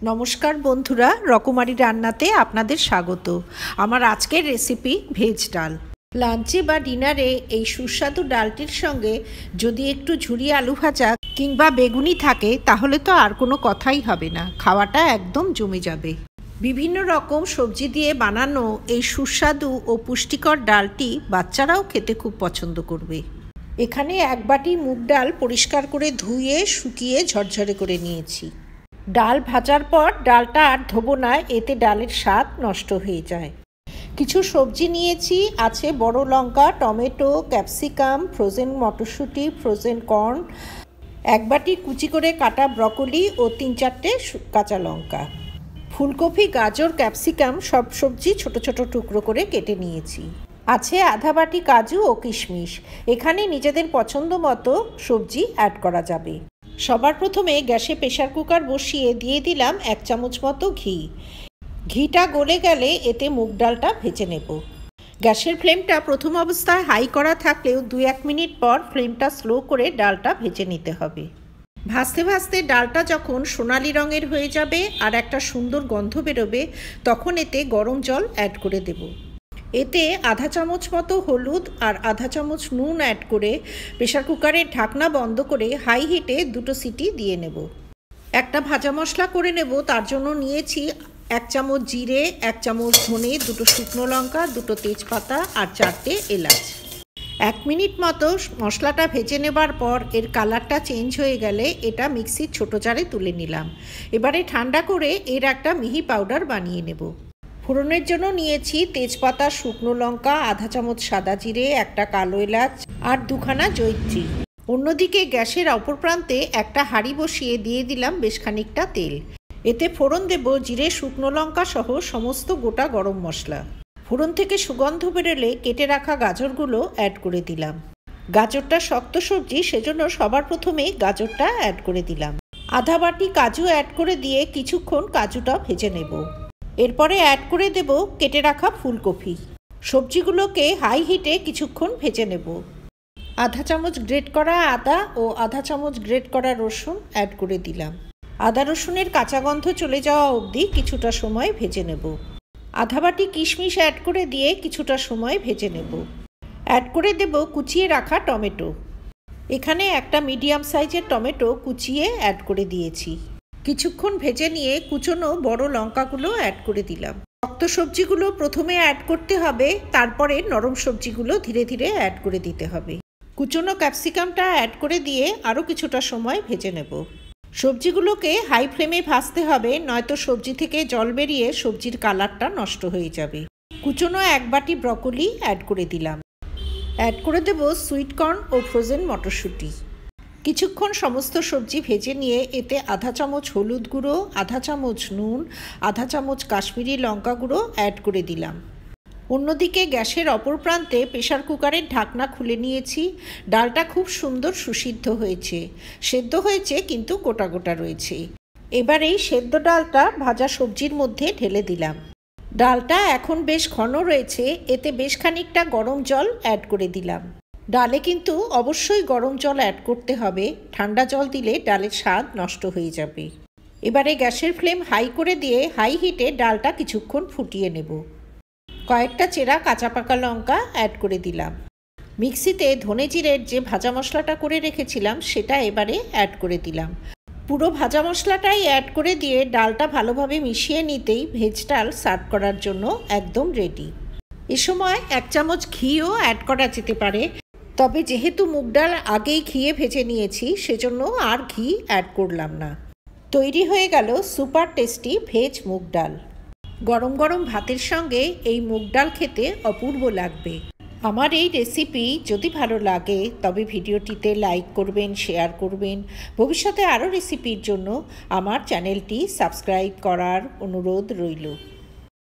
নমস্কার বন্ধুরা, রকমারি রান্নাতে আপনাদের স্বাগত। আমার আজকের রেসিপি ভেজ ডাল। লাঞ্চে বা ডিনারে এই সুস্বাদু ডালটির সঙ্গে যদি একটু ঝুরি আলু ভাজা কিংবা বেগুনি থাকে তাহলে তো আর কোনো কথাই হবে না, খাওয়াটা একদম জমে যাবে। বিভিন্ন রকম সবজি দিয়ে বানানো এই সুস্বাদু ও পুষ্টিকর ডালটি বাচ্চারাও খেতে খুব পছন্দ করবে। এখানে এক বাটি মুগ ডাল পরিষ্কার করে ধুয়ে শুকিয়ে ঝরঝরে করে নিয়েছি। ডাল ভাজার পর ডালটা আর ধোবো না, এতে ডালের স্বাদ নষ্ট হয়ে যায়। কিছু সবজি নিয়েছি, আছে বড় লঙ্কা, টমেটো, ক্যাপসিকাম, ফ্রোজেন মটরশুঁটি, ফ্রোজেন কর্ন, এক বাটি কুচি করে কাটা ব্রকলি ও 3-4টে কাঁচা লঙ্কা। ফুলকপি, গাজর, ক্যাপসিকাম সব সবজি ছোট ছোট টুকরো করে কেটে নিয়েছি। আছে আধা বাটি কাজু ও কিশমিশ। এখানে নিজেদের পছন্দ মতো সবজি অ্যাড করা যাবে। সবার প্রথমে গ্যাসে প্রেসার কুকার বসিয়ে দিয়ে দিলাম 1 চামচ মতো ঘি। ঘিটা গলে গেলে এতে মুগ ডালটা ভেজে নেব। গ্যাসের ফ্লেমটা প্রথম অবস্থায় হাই করা থাকলেও 2-1 মিনিট পর ফ্লেমটা স্লো করে ডালটা ভেজে নিতে হবে। ভাজতে ভাজতে ডালটা যখন সোনালি রঙের হয়ে যাবে আর একটা সুন্দর গন্ধ বেরোবে, তখন এতে গরম জল অ্যাড করে দেব। এতে আধা চামচ মতো হলুদ আর আধা চামচ নুন অ্যাড করে প্রেসার কুকারের ঢাকনা বন্ধ করে হাই হিটে 2টো সিটি দিয়ে নেব। একটা ভাজা মশলা করে নেব, তার জন্য নিয়েছি 1 চামচ জিরে, 1 চামচ ধনে, 2টো শুকনো লঙ্কা, 2টো তেজপাতা আর 4টে এলাচ। 1 মিনিট মতো মশলাটা ভেজে নেবার পর এর কালারটা চেঞ্জ হয়ে গেলে এটা মিক্সির ছোটো জারে তুলে নিলাম। এবারে ঠান্ডা করে এর একটা মিহি পাউডার বানিয়ে নেব। ফোড়নের জন্য নিয়েছি তেজপাতা, শুকনো লঙ্কা, আধা চামচ সাদা জিরে, একটা কালো এলাচ আর 2খানা জয়িত্রী। অন্যদিকে গ্যাসের অপর প্রান্তে একটা হাঁড়ি বসিয়ে দিয়ে দিলাম বেশ খানিকটা তেল। এতে ফোড়ন দেব জিরে, শুকনো লঙ্কা সহ সমস্ত গোটা গরম মশলা। ফোড়ন থেকে সুগন্ধ বেরোলে কেটে রাখা গাজরগুলো অ্যাড করে দিলাম। গাজরটা শক্ত সবজি, সেজন্য সবার প্রথমেই গাজরটা অ্যাড করে দিলাম। আধা বাটি কাজু অ্যাড করে দিয়ে কিছুক্ষণ কাজুটা ভেজে নেব। এরপরে অ্যাড করে দেব কেটে রাখা ফুলকপি। সবজিগুলোকে হাই হিটে কিছুক্ষণ ভেজে নেব। আধা চামচ গ্রেট করা আদা ও আধা চামচ গ্রেট করা রসুন অ্যাড করে দিলাম। আদা রসুনের কাঁচা গন্ধ চলে যাওয়া অবধি কিছুটা সময় ভেজে নেব। আধা বাটি কিশমিশ অ্যাড করে দিয়ে কিছুটা সময় ভেজে নেব। অ্যাড করে দেব কুচিয়ে রাখা টমেটো। এখানে একটা মিডিয়াম সাইজের টমেটো কুচিয়ে অ্যাড করে দিয়েছি। কিছুক্ষণ ভেজে নিয়ে কুচনো বড় লঙ্কাগুলো অ্যাড করে দিলাম। শক্ত সবজিগুলো প্রথমে অ্যাড করতে হবে, তারপরে নরম সবজিগুলো ধীরে ধীরে অ্যাড করে দিতে হবে। কুচনো ক্যাপসিকামটা অ্যাড করে দিয়ে আরও কিছুটা সময় ভেজে নেব। সবজিগুলোকে হাই ফ্লেমে ভাজতে হবে, নয়তো সবজি থেকে জল বেরিয়ে সবজির কালারটা নষ্ট হয়ে যাবে। কুচনো 1 বাটি ব্রকলি অ্যাড করে দিলাম। অ্যাড করে দেব সুইট কর্ন ও ফ্রোজেন মটরশুঁটি। কিছুক্ষণ সমস্ত সবজি ভেজে নিয়ে এতে আধা চামচ হলুদ গুঁড়ো, আধা চামচ নুন, আধা চামচ কাশ্মীরি লঙ্কা গুঁড়ো অ্যাড করে দিলাম। অন্যদিকে গ্যাসের অপর প্রান্তে প্রেসার কুকারের ঢাকনা খুলে নিয়েছি। ডালটা খুব সুন্দর সুসিদ্ধ হয়েছে, সেদ্ধ হয়েছে কিন্তু গোটা গোটা রয়েছে। এবার এই সেদ্ধ ডালটা ভাজা সবজির মধ্যে ঢেলে দিলাম। ডালটা এখন বেশ ঘন রয়েছে, এতে বেশ খানিকটা গরম জল অ্যাড করে দিলাম। ডালে কিন্তু অবশ্যই গরম জল অ্যাড করতে হবে, ঠান্ডা জল দিলে ডালের স্বাদ নষ্ট হয়ে যাবে। এবারে গ্যাসের ফ্লেম হাই করে দিয়ে হাই হিটে ডালটা কিছুক্ষণ ফুটিয়ে নেব। কয়েকটা চেরা কাঁচা পাকা লঙ্কা অ্যাড করে দিলাম। মিক্সিতে ধনে জিরের যে ভাজা মশলাটা করে রেখেছিলাম সেটা এবারে অ্যাড করে দিলাম। পুরো ভাজা মশলাটাই অ্যাড করে দিয়ে ডালটা ভালোভাবে মিশিয়ে নিতেই ভেজ ডাল সার্ভ করার জন্য একদম রেডি। এ সময় 1 চামচ ঘিও অ্যাড করা যেতে পারে, তবে যেহেতু মুগ ডাল আগেই ঘিয়ে ভেজে নিয়েছি সেজন্য আর ঘি অ্যাড করলাম না। তৈরি হয়ে গেল সুপার টেস্টি ভেজ মুগ ডাল। গরম গরম ভাতের সঙ্গে এই মুগ ডাল খেতে অপূর্ব লাগবে। আমার এই রেসিপি যদি ভালো লাগে তবে ভিডিওটিতে লাইক করবেন, শেয়ার করবেন। ভবিষ্যতে আরও রেসিপির জন্য আমার চ্যানেলটি সাবস্ক্রাইব করার অনুরোধ রইল।